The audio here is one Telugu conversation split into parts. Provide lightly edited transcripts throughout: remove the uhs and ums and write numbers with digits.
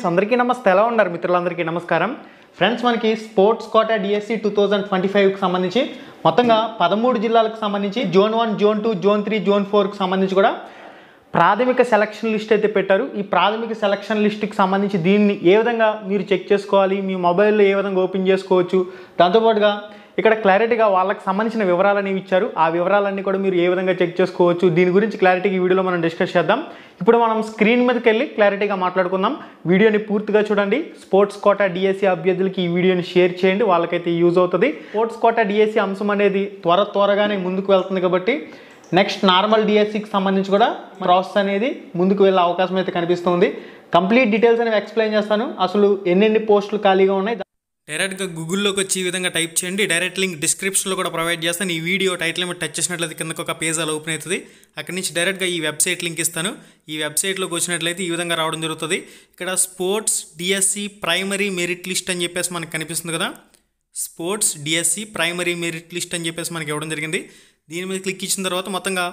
ఫ్రెండ్స్ అందరికీ నమస్తే. ఎలా ఉన్నారు మిత్రులందరికీ నమస్కారం. ఫ్రెండ్స్ మనకి స్పోర్ట్స్ కోటా డిఎస్సి 2025కి సంబంధించి మొత్తంగా 13 జిల్లాలకు సంబంధించి జోన్ 1, జోన్ 2, జోన్ 3, జోన్ 4కి సంబంధించి కూడా ప్రాథమిక సెలక్షన్ లిస్ట్ అయితే పెట్టారు. ఈ ప్రాథమిక సెలక్షన్ లిస్ట్కి సంబంధించి దీన్ని ఏ విధంగా మీరు చెక్ చేసుకోవాలి, మీ మొబైల్లో ఏ విధంగా ఓపెన్ చేసుకోవచ్చు, దాంతోపాటుగా ఇక్కడ క్లారిటీగా వాళ్ళకి సంబంధించిన వివరాలు అనేవి ఇచ్చారు. ఆ వివరాలన్నీ కూడా మీరు ఏ విధంగా చెక్ చేసుకోవచ్చు, దీని గురించి క్లారిటీగా ఈ వీడియోలో మనం డిస్కస్ చేద్దాం. ఇప్పుడు మనం స్క్రీన్ మీదకి వెళ్ళి క్లారిటీగా మాట్లాడుకుందాం. వీడియోని పూర్తిగా చూడండి. స్పోర్ట్స్ కోటా డిఎస్సి అభ్యర్థులకి ఈ వీడియోని షేర్ చేయండి, వాళ్ళకైతే యూజ్ అవుతుంది. స్పోర్ట్స్ కోటా డిఎస్సి అంశం అనేది త్వరగానే ముందుకు వెళ్తుంది కాబట్టి నెక్స్ట్ నార్మల్ డిఎస్సికి సంబంధించి కూడా ప్రాసెస్ అనేది ముందుకు వెళ్ళే అవకాశం అయితే కనిపిస్తుంది. కంప్లీట్ డీటెయిల్స్ అనేవి ఎక్స్ప్లెయిన్ చేస్తాను. అసలు ఎన్ని పోస్టులు ఖాళీగా ఉన్నాయి డైరెక్ట్గా గూగుల్లోకి వచ్చి ఈ విధంగా టైప్ చేయండి. డైరెక్ట్ లింక్ డిస్క్రిప్షన్లో కూడా ప్రొవైడ్ చేస్తాను. ఈ వీడియో టైటిల్ మీద టచ్ చేసినట్లయితే కిందకు ఒక పేజ్ అలా ఓపెన్ అవుతుంది. అక్కడి నుంచి డైరెక్ట్గా ఈ వెబ్సైట్ లింక్ ఇస్తాను. ఈ వెబ్సైట్లోకి వచ్చినట్లయితే ఈ విధంగా రావడం జరుగుతుంది. ఇక్కడ sports DSC primary merit list అని చెప్పేసి మనకు కనిపిస్తుంది కదా. Sports DSC primary merit list అని చెప్పేసి మనకి ఇవ్వడం జరిగింది. దీని మీద క్లిక్ ఇచ్చిన తర్వాత మొత్తంగా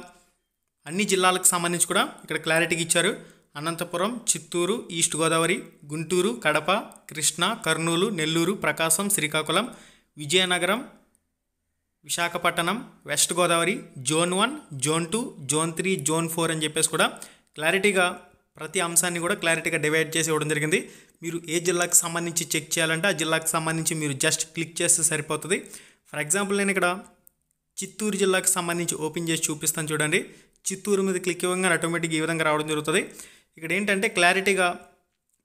అన్ని జిల్లాలకు సంబంధించి కూడా ఇక్కడ క్లారిటీగా ఇచ్చారు. Anantapuram, Chittoor, East Godavari, Guntur, Kadapa, Krishna, Kurnool, Nellore, Prakasam, Srikakulam, Vizianagaram, Visakhapatnam, West Godavari, zone 1, zone 2, zone 3, zone 4 అని చెప్పేసి కూడా క్లారిటీగా ప్రతి అంశాన్ని కూడా క్లారిటీగా డివైడ్ చేసి ఇవ్వడం జరిగింది. మీరు ఏ జిల్లాకు సంబంధించి చెక్ చేయాలంటే ఆ జిల్లాకు సంబంధించి మీరు జస్ట్ క్లిక్ చేస్తే సరిపోతుంది. ఫర్ ఎగ్జాంపుల్ నేను ఇక్కడ చిత్తూరు జిల్లాకు సంబంధించి ఓపెన్ చేసి చూపిస్తాను చూడండి. చిత్తూరు మీద క్లిక్ ఇవ్వగానే ఆటోమేటిక్గా ఈ విధంగా రావడం జరుగుతుంది. ఇక్కడ ఏంటంటే క్లారిటీగా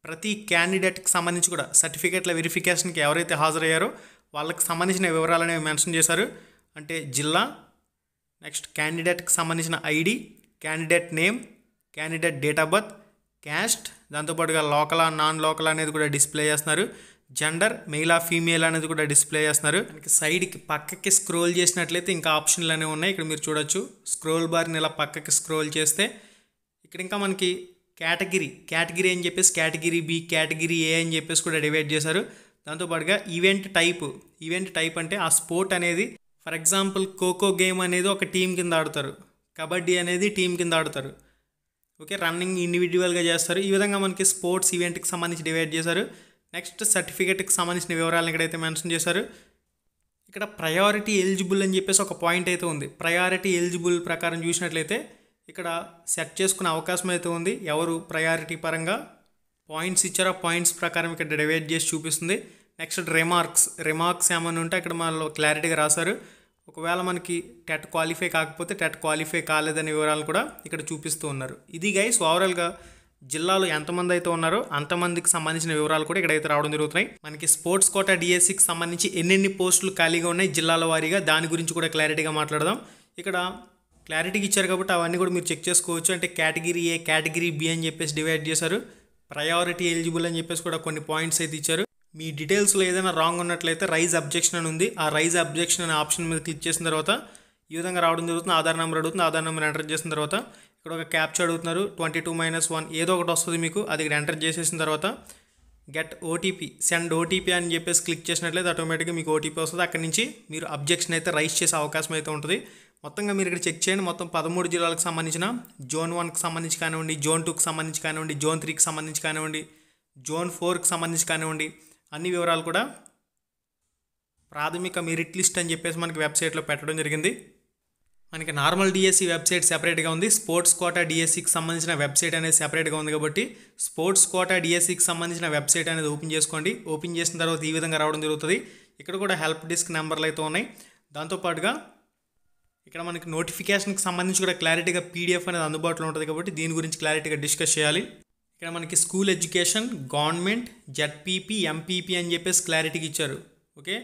ప్రతి క్యాండిడేట్కి సంబంధించి కూడా సర్టిఫికేట్ల వెరిఫికేషన్కి ఎవరైతే హాజరయ్యారో వాళ్ళకి సంబంధించిన వివరాలు అనేవి మెన్షన్ చేశారు. అంటే జిల్లా, నెక్స్ట్ క్యాండిడేట్కి సంబంధించిన ID, candidate name, candidate date of birth, caste, దాంతోపాటుగా లోకలా నాన్ లోకల్ అనేది కూడా డిస్ప్లే చేస్తున్నారు. జెండర్ మెయిలా ఫీమేల్ అనేది కూడా డిస్ప్లే చేస్తున్నారు. మనకి సైడ్కి పక్కకి స్క్రోల్ చేసినట్లయితే ఇంకా ఆప్షన్లు అనేవి ఉన్నాయి. ఇక్కడ మీరు చూడొచ్చు. స్క్రోల్ బార్ని ఇలా పక్కకి స్క్రోల్ చేస్తే ఇక్కడ ఇంకా మనకి కేటగిరీ అని చెప్పేసి కేటగిరీ బి, కేటగిరీ ఏ అని చెప్పేసి కూడా డివైడ్ చేశారు. దాంతోపాటుగా ఈవెంట్ టైప్ అంటే ఆ స్పోర్ట్ అనేది ఫర్ ఎగ్జాంపుల్ ఖోఖో గేమ్ అనేది ఒక టీం కింద ఆడతారు, కబడ్డీ అనేది టీం కింద ఆడతారు, ఓకే, రన్నింగ్ ఇండివిజువల్గా చేస్తారు. ఈ విధంగా మనకి స్పోర్ట్స్ ఈవెంట్కి సంబంధించి డివైడ్ చేశారు. నెక్స్ట్ సర్టిఫికేట్కి సంబంధించిన వివరాలను ఇక్కడైతే మెన్షన్ చేశారు. ఇక్కడ ప్రయారిటీ ఎలిజిబుల్ అని చెప్పేసి ఒక పాయింట్ అయితే ఉంది. ప్రయారిటీ ఎలిజిబుల్ ప్రకారం చూసినట్లయితే ఇక్కడ సెట్ చేసుకునే అవకాశం అయితే ఉంది. ఎవరు ప్రయారిటీ పరంగా పాయింట్స్ ఇచ్చారో పాయింట్స్ ప్రకారం ఇక్కడ డివైడ్ చేసి చూపిస్తుంది. నెక్స్ట్ రిమార్క్స్ ఏమైనా ఉంటే అక్కడ మనలో క్లారిటీగా రాశారు. ఒకవేళ మనకి టెట్ క్వాలిఫై కాకపోతే టెట్ క్వాలిఫై కాలేదనే వివరాలు కూడా ఇక్కడ చూపిస్తూ ఉన్నారు. ఇది గైస్ ఓవరాల్గా జిల్లాలో ఎంతమంది అయితే ఉన్నారో అంతమందికి సంబంధించిన వివరాలు కూడా ఇక్కడైతే రావడం జరుగుతున్నాయి. మనకి స్పోర్ట్స్ కోటా డిఎస్సికి సంబంధించి ఎన్ని పోస్టులు ఖాళీగా ఉన్నాయి జిల్లాల వారీగా, దాని గురించి కూడా క్లారిటీగా మాట్లాడదాం. ఇక్కడ క్లారిటీగా ఇచ్చారు కాబట్టి అవన్నీ కూడా మీరు చెక్ చేసుకోవచ్చు. అంటే కేటగిరీ ఏ, కేటగిరీ బి అని చెప్పేసి డివైడ్ చేశారు. ప్రయారిటీ ఎలిజిబుల్ అని చెప్పేసి కూడా కొన్ని పాయింట్స్ అయితే ఇచ్చారు. మీ డీటెయిల్స్లో ఏదైనా రాంగ్ ఉన్నట్లయితే రైజ్ అబ్జెక్షన్ అని ఉంది. ఆ రైజ్ అబ్జెక్షన్ అనే ఆప్షన్ మీద క్లిక్ చేసిన తర్వాత ఈ విధంగా రావడం జరుగుతుంది. ఆధార్ నెంబర్ అడుగుతుంది. ఆధార్ నెంబర్ ఎంటర్ చేసిన తర్వాత ఇక్కడ ఒక క్యాప్చర్ అడుగుతున్నారు. 22-1 ఏదో ఒకటి వస్తుంది మీకు. అది ఇక్కడ ఎంటర్ చేసేసిన తర్వాత గెట్ ఓటీపీ, సెండ్ ఓటీపీ అని చెప్పేసి క్లిక్ చేసినట్లయితే ఆటోమేటిక్గా మీకు ఓటీపీ వస్తుంది. అక్కడి నుంచి మీరు అబ్జెక్షన్ అయితే రైజ్ చేసే అవకాశం అయితే ఉంటుంది. మొత్తంగా మీరు ఇక్కడ చెక్ చేయండి. మొత్తం 13 జిల్లాలకు సంబంధించిన జోన్ 1కి సంబంధించి కానివ్వండి, జోన్ 2కి సంబంధించి కానివ్వండి, జోన్ 3కి సంబంధించి కానివ్వండి, జోన్ 4కి సంబంధించి కానివ్వండి, అన్ని వివరాలు కూడా ప్రాథమిక మెరిట్ లిస్ట్ అని చెప్పేసి మనకి వెబ్సైట్లో పెట్టడం జరిగింది. మనకి నార్మల్ డిఎస్సి వెబ్సైట్ సెపరేట్గా ఉంది. స్పోర్ట్స్ కోటా డిఎస్సికి సంబంధించిన వెబ్సైట్ అనేది సెపరేట్గా ఉంది కాబట్టి స్పోర్ట్స్ కోటా డిఎస్సికి సంబంధించిన వెబ్సైట్ అనేది ఓపెన్ చేసుకోండి. ఓపెన్ చేసిన తర్వాత ఈ విధంగా రావడం జరుగుతుంది. ఇక్కడ కూడా హెల్ప్ డెస్క్ నెంబర్లు అయితే ఉన్నాయి. దాంతోపాటుగా ఇక్కడ మనకి నోటిఫికేషన్కి సంబంధించి కూడా క్లారిటీగా పీడిఎఫ్ అనేది అందుబాటులో ఉంటుంది కాబట్టి దీని గురించి క్లారిటీగా డిస్కస్ చేయాలి. ఇక్కడ మనకి school education, government, ZPP, MPP అని చెప్పేసి క్లారిటీగా ఇచ్చారు. ఓకే,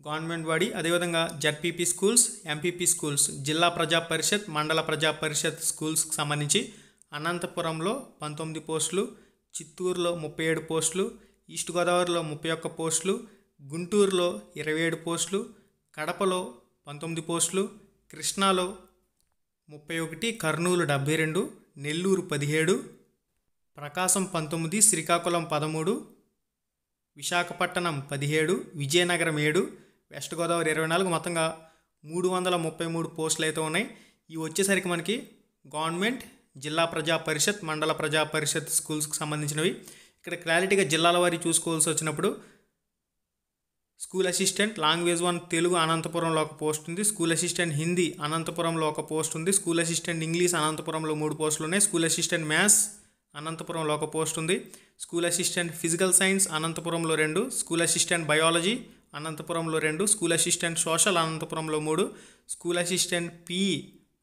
గవర్నమెంట్ బాడీ, అదేవిధంగా జెడ్పీపీ స్కూల్స్, ఎంపీపీ స్కూల్స్, జిల్లా ప్రజా పరిషత్, మండల ప్రజా పరిషత్ స్కూల్స్కి సంబంధించి అనంతపురంలో 19 పోస్టులు, చిత్తూరులో 37 పోస్టులు, ఈస్ట్ గోదావరిలో 31 పోస్టులు, గుంటూరులో 27 పోస్టులు, కడపలో 19 పోస్టులు, కృష్ణాలో 31, కర్నూలు 72, నెల్లూరు 17, ప్రకాశం 19, శ్రీకాకుళం 13, విశాఖపట్నం 17, విజయనగరం 7, వెస్ట్ గోదావరి 24, మొత్తంగా 333 పోస్టులు అయితే ఉన్నాయి. ఇవి వచ్చేసరికి మనకి గవర్నమెంట్, జిల్లా ప్రజా పరిషత్, మండల ప్రజా పరిషత్ స్కూల్స్కి సంబంధించినవి. ఇక్కడ క్లారిటీగా జిల్లాల వారీ చూసుకోవాల్సి వచ్చినప్పుడు స్కూల్ అసిస్టెంట్ లాంగ్వేజ్ 1 తెలుగు అనంతపురంలో ఒక పోస్ట్ ఉంది. స్కూల్ అసిస్టెంట్ హిందీ అనంతపురంలో ఒక పోస్ట్ ఉంది. స్కూల్ అసిస్టెంట్ ఇంగ్లీష్ అనంతపురంలో 3 పోస్టులు ఉన్నాయి. స్కూల్ అసిస్టెంట్ మ్యాథ్స్ అనంతపురంలో ఒక పోస్ట్ ఉంది. స్కూల్ అసిస్టెంట్ ఫిజికల్ సైన్స్ అనంతపురంలో 2, స్కూల్ అసిస్టెంట్ బయాలజీ అనంతపురంలో 2, స్కూల్ అసిస్టెంట్ సోషల్ అనంతపురంలో 3, స్కూల్ అసిస్టెంట్ పిఈ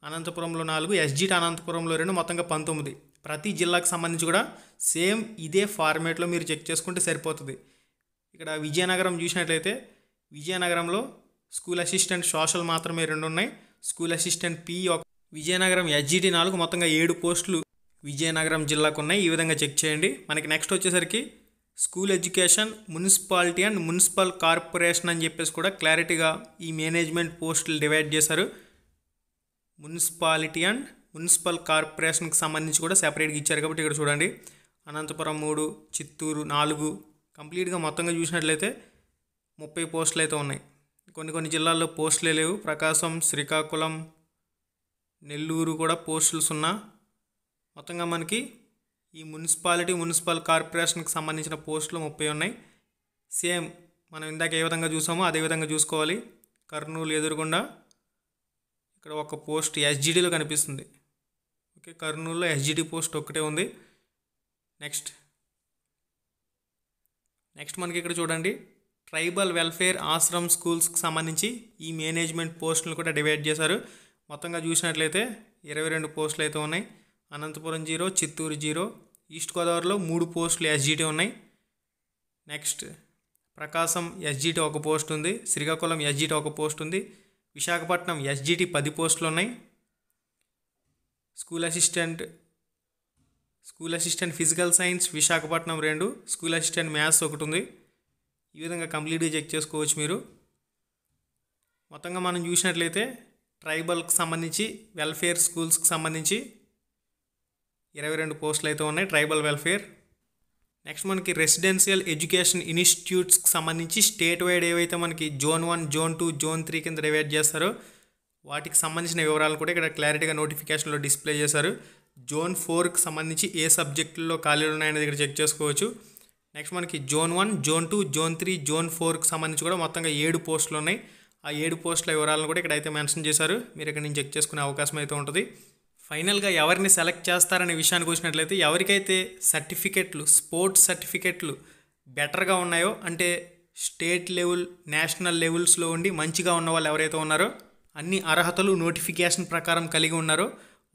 అనంతపురంలో 4, ఎస్జిటి అనంతపురంలో 2, మొత్తంగా 19. ప్రతి జిల్లాకు సంబంధించి కూడా సేమ్ ఇదే ఫార్మేట్లో మీరు చెక్ చేసుకుంటే సరిపోతుంది. ఇక్కడ విజయనగరం చూసినట్లయితే విజయనగరంలో స్కూల్ అసిస్టెంట్ సోషల్ మాత్రమే 2 ఉన్నాయి. School assistant PE Vizianagaram SGT 4, మొత్తంగా 7 పోస్టులు విజయనగరం జిల్లాకు ఉన్నాయి. ఈ విధంగా చెక్ చేయండి. మనకి నెక్స్ట్ వచ్చేసరికి school education municipality and municipal corporation అని చెప్పేసి కూడా క్లారిటీగా ఈ మేనేజ్మెంట్ పోస్టులు డివైడ్ చేశారు. మున్సిపాలిటీ అండ్ మున్సిపల్ కార్పొరేషన్కి సంబంధించి కూడా సెపరేట్గా ఇచ్చారు. కాబట్టి ఇక్కడ చూడండి, అనంతపురం 3, చిత్తూరు 4, కంప్లీట్గా మొత్తంగా చూసినట్లయితే 30 పోస్టులు అయితే ఉన్నాయి. కొన్ని జిల్లాల్లో పోస్టులే లేవు. ప్రకాశం, శ్రీకాకుళం, నెల్లూరు కూడా పోస్టులు 0. మొత్తంగా మనకి ఈ మున్సిపాలిటీ మున్సిపల్ కార్పొరేషన్కి సంబంధించిన పోస్టులు 30 ఉన్నాయి. సేమ్ మనం ఇందాక ఏ విధంగా చూసామో అదే విధంగా చూసుకోవాలి. కర్నూలు ఎదురుగుండా ఇక్కడ ఒక పోస్ట్ ఎస్జిడిలో కనిపిస్తుంది. ఓకే, కర్నూలులో ఎస్జిడి పోస్ట్ ఒక్కటే ఉంది. నెక్స్ట్ మనకి ఇక్కడ చూడండి, ట్రైబల్ వెల్ఫేర్ ఆశ్రమ్ స్కూల్స్కి సంబంధించి ఈ మేనేజ్మెంట్ పోస్టులు కూడా డివైడ్ చేశారు. మొత్తంగా చూసినట్లయితే 22 పోస్టులు అయితే ఉన్నాయి. అనంతపురం 0, చిత్తూరు 0, ఈస్ట్ గోదావరిలో 3 పోస్టులు ఎస్జిటి ఉన్నాయి. నెక్స్ట్ ప్రకాశం ఎస్జిటి 1 పోస్ట్ ఉంది. శ్రీకాకుళం ఎస్జిటి 1 పోస్ట్ ఉంది. విశాఖపట్నం ఎస్జిటి 10 పోస్టులు ఉన్నాయి. School assistant physical science Visakhapatnam 2, school assistant maths 1 ఉంది. ఈ విధంగా కంప్లీట్గా చెక్ చేసుకోవచ్చు మీరు. మొత్తంగా మనం చూసినట్లయితే ట్రైబల్కి సంబంధించి వెల్ఫేర్ స్కూల్స్కి సంబంధించి 22 పోస్టులు అయితే ఉన్నాయి, ట్రైబల్ వెల్ఫేర్. నెక్స్ట్ మనకి రెసిడెన్షియల్ ఎడ్యుకేషన్ ఇన్స్టిట్యూట్స్కి సంబంధించి స్టేట్ వైడ్ ఏవైతే మనకి జోన్ 1, జోన్ 2, జోన్ 3 కింద డివైడ్ చేస్తారో వాటికి సంబంధించిన వివరాలు కూడా ఇక్కడ క్లారిటీగా నోటిఫికేషన్లో డిస్ప్లే చేశారు. జోన్ 4కి సంబంధించి ఏ సబ్జెక్టుల్లో ఖాళీలు ఉన్నాయనేది ఇక్కడ చెక్ చేసుకోవచ్చు. నెక్స్ట్ మనకి జోన్ 1, జోన్ 2, జోన్ 3, జోన్ 4కి సంబంధించి కూడా మొత్తంగా 7 పోస్టులు ఉన్నాయి. ఆ 7 పోస్టుల వివరాలను కూడా ఇక్కడ అయితే మెన్షన్ చేశారు. మీరు ఇక్కడ నుంచి చెక్ చేసుకునే అవకాశం అయితే ఉంటుంది. ఫైనల్గా ఎవరిని సెలెక్ట్ చేస్తారనే విషయానికి వచ్చినట్లయితే ఎవరికైతే సర్టిఫికెట్లు, స్పోర్ట్స్ సర్టిఫికెట్లు బెటర్గా ఉన్నాయో, అంటే స్టేట్ లెవెల్, నేషనల్ లెవెల్స్లో ఉండి మంచిగా ఉన్న వాళ్ళు ఎవరైతే ఉన్నారో, అన్ని అర్హతలు నోటిఫికేషన్ ప్రకారం కలిగి ఉన్నారో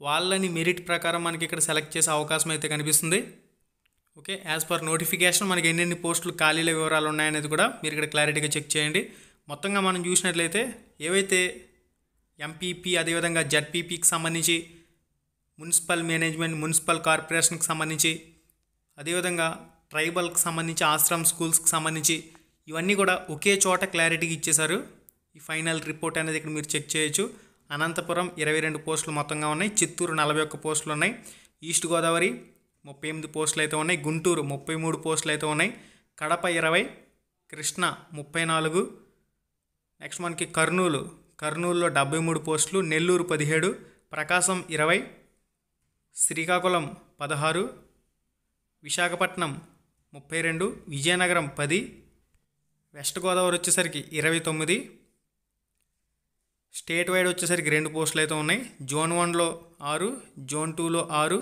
వాళ్ళని మెరిట్ ప్రకారం మనకి ఇక్కడ సెలెక్ట్ చేసే అవకాశం అయితే కనిపిస్తుంది. ఓకే, యాజ్ పర్ నోటిఫికేషన్ మనకి ఎన్నెన్ని పోస్టులు ఖాళీల వివరాలు ఉన్నాయనేది కూడా మీరు ఇక్కడ క్లారిటీగా చెక్ చేయండి. మొత్తంగా మనం చూసినట్లయితే ఏవైతే ఎంపీపీ అదేవిధంగా జడ్పీపీకి సంబంధించి, మున్సిపల్ మేనేజ్మెంట్ మున్సిపల్ కార్పొరేషన్కి సంబంధించి, అదేవిధంగా ట్రైబల్కి సంబంధించి ఆశ్రమ్ స్కూల్స్కి సంబంధించి ఇవన్నీ కూడా ఒకే చోట క్లారిటీగా ఇచ్చేశారు. ఈ ఫైనల్ రిపోర్ట్ అనేది ఇక్కడ మీరు చెక్ చేయొచ్చు. అనంతపురం 22 పోస్టులు మొత్తంగా ఉన్నాయి. చిత్తూరు 41 పోస్టులు ఉన్నాయి. ఈస్ట్ గోదావరి 38 పోస్టులు అయితే ఉన్నాయి. గుంటూరు 33 పోస్టులు అయితే ఉన్నాయి. కడప 20, కృష్ణా 34. నెక్స్ట్ మనకి కర్నూలులో 73 పోస్టులు, నెల్లూరు 17, ప్రకాశం 20, శ్రీకాకుళం 16, విశాఖపట్నం 32, విజయనగరం 10, వెస్ట్ గోదావరి వచ్చేసరికి 29, స్టేట్ వైడ్ వచ్చేసరికి 2 పోస్టులు అయితే ఉన్నాయి. జోన్ 1లో 6, జోన్ 2లో 6,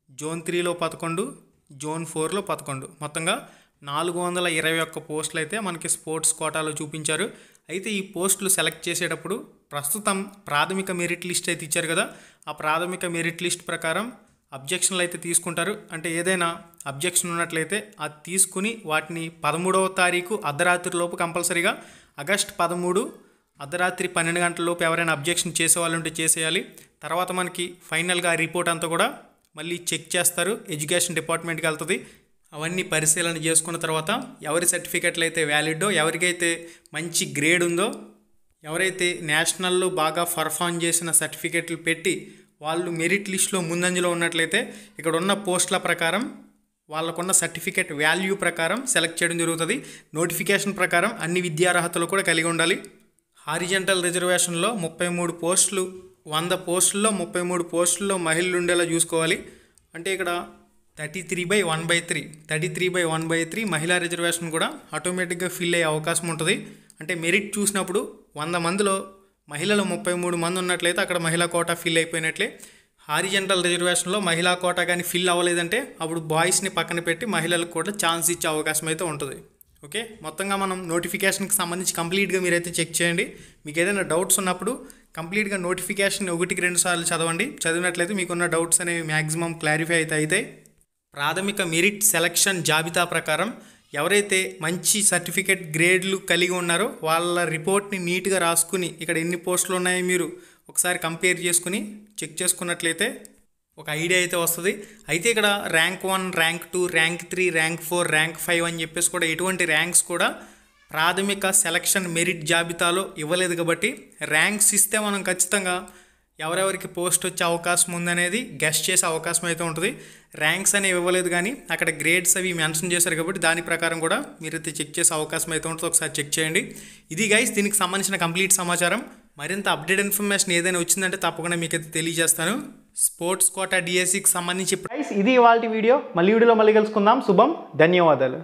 జోన్ 3లో 11, జోన్ 4లో 11, మొత్తంగా 421 పోస్టులు అయితే మనకి స్పోర్ట్స్ కోటాలో చూపించారు. అయితే ఈ పోస్టులు సెలెక్ట్ చేసేటప్పుడు ప్రస్తుతం ప్రాథమిక మెరిట్ లిస్ట్ అయితే ఇచ్చారు కదా, ఆ ప్రాథమిక మెరిట్ లిస్ట్ ప్రకారం అబ్జెక్షన్లు అయితే తీసుకుంటారు. అంటే ఏదైనా అబ్జెక్షన్ ఉన్నట్లయితే అది తీసుకుని వాటిని 13వ తారీఖు అర్ధరాత్రిలోపు కంపల్సరీగా, ఆగస్టు 13 అర్ధరాత్రి 12 గంటలలోపు ఎవరైనా అబ్జెక్షన్ చేసేవాళ్ళు ఉంటే చేసేయాలి. తర్వాత మనకి ఫైనల్గా రిపోర్ట్ అంతా కూడా మళ్ళీ చెక్ చేస్తారు, ఎడ్యుకేషన్ డిపార్ట్మెంట్కి వెళ్తుంది. అవన్నీ పరిశీలన చేసుకున్న తర్వాత ఎవరి సర్టిఫికెట్లు అయితే వ్యాలిడో, ఎవరికైతే మంచి గ్రేడ్ ఉందో, ఎవరైతే నేషనల్లో బాగా పర్ఫామ్ చేసిన సర్టిఫికెట్లు పెట్టి వాళ్ళు మెరిట్ లిస్ట్లో ముందంజలో ఉన్నట్లయితే ఇక్కడ ఉన్న పోస్టుల ప్రకారం వాళ్ళకున్న సర్టిఫికెట్ వాల్యూ ప్రకారం సెలెక్ట్ చేయడం జరుగుతుంది. నోటిఫికేషన్ ప్రకారం అన్ని విద్యార్హతలు కూడా కలిగి ఉండాలి. హారిజంటల్ రిజర్వేషన్లో 33 పోస్టులు, 100 పోస్టుల్లో 33 పోస్టుల్లో మహిళలు ఉండేలా చూసుకోవాలి. అంటే ఇక్కడ 33/1/3 33/1/3 మహిళా రిజర్వేషన్ కూడా ఆటోమేటిక్గా ఫిల్ అయ్యే అవకాశం ఉంటుంది. అంటే మెరిట్ చూసినప్పుడు 100 మందిలో మహిళలు 33 మంది ఉన్నట్లయితే అక్కడ మహిళా కోటా ఫిల్ అయిపోయినట్లే. హారిజంటల్ రిజర్వేషన్లో మహిళా కోటా కానీ ఫిల్ అవ్వలేదంటే అప్పుడు బాయ్స్ని పక్కన పెట్టి మహిళలకు కూడా ఛాన్స్ ఇచ్చే అవకాశం అయితే ఉంటుంది. ఓకే, మొత్తంగా మనం నోటిఫికేషన్కి సంబంధించి కంప్లీట్గా మీరైతే చెక్ చేయండి. మీకు ఏదైనా డౌట్స్ ఉన్నప్పుడు కంప్లీట్గా నోటిఫికేషన్ 1-2 సార్లు చదవండి. చదివినట్లయితే మీకున్న డౌట్స్ అనేవి మ్యాక్సిమం క్లారిఫై అయితే ప్రాథమిక మెరిట్ సెలక్షన్ జాబితా ప్రకారం ఎవరైతే మంచి సర్టిఫికేట్ గ్రేడ్లు కలిగి ఉన్నారో వాళ్ళ రిపోర్ట్ని నీట్గా రాసుకుని ఇక్కడ ఎన్ని పోస్టులు ఉన్నాయో మీరు ఒకసారి కంపేర్ చేసుకుని చెక్ చేసుకున్నట్లయితే ఒక ఐడియా అయితే వస్తుంది. అయితే ఇక్కడ rank 1, rank 2, rank 3, rank 4, rank 5 అని చెప్పేసి కూడా ఎటువంటి ర్యాంక్స్ కూడా ప్రాథమిక సెలక్షన్ మెరిట్ జాబితాలో ఇవ్వలేదు. కాబట్టి ర్యాంక్స్ ఇస్తే మనం ఖచ్చితంగా ఎవరెవరికి పోస్ట్ వచ్చే అవకాశం ఉందనేది గెస్ చేసే అవకాశం అయితే ఉంటుంది. ర్యాంక్స్ అనేవి ఇవ్వలేదు కానీ అక్కడ గ్రేడ్స్ అవి మెన్షన్ చేశారు కాబట్టి దాని ప్రకారం కూడా మీరైతే చెక్ చేసే అవకాశం అయితే ఉంటుంది. ఒకసారి చెక్ చేయండి. ఇది గైస్ దీనికి సంబంధించిన కంప్లీట్ సమాచారం. మరింత అప్డేట్ ఇన్ఫర్మేషన్ ఏదైనా వచ్చిందంటే తప్పకుండా మీకైతే తెలియజేస్తాను. స్పోర్ట్స్ కోటా డిఎస్సికి సంబంధించి ఇది ఇవాల్టి వీడియో. మళ్ళీ వీడియోలో మళ్ళీ కలుసుకుందాం. శుభం, ధన్యవాదాలు.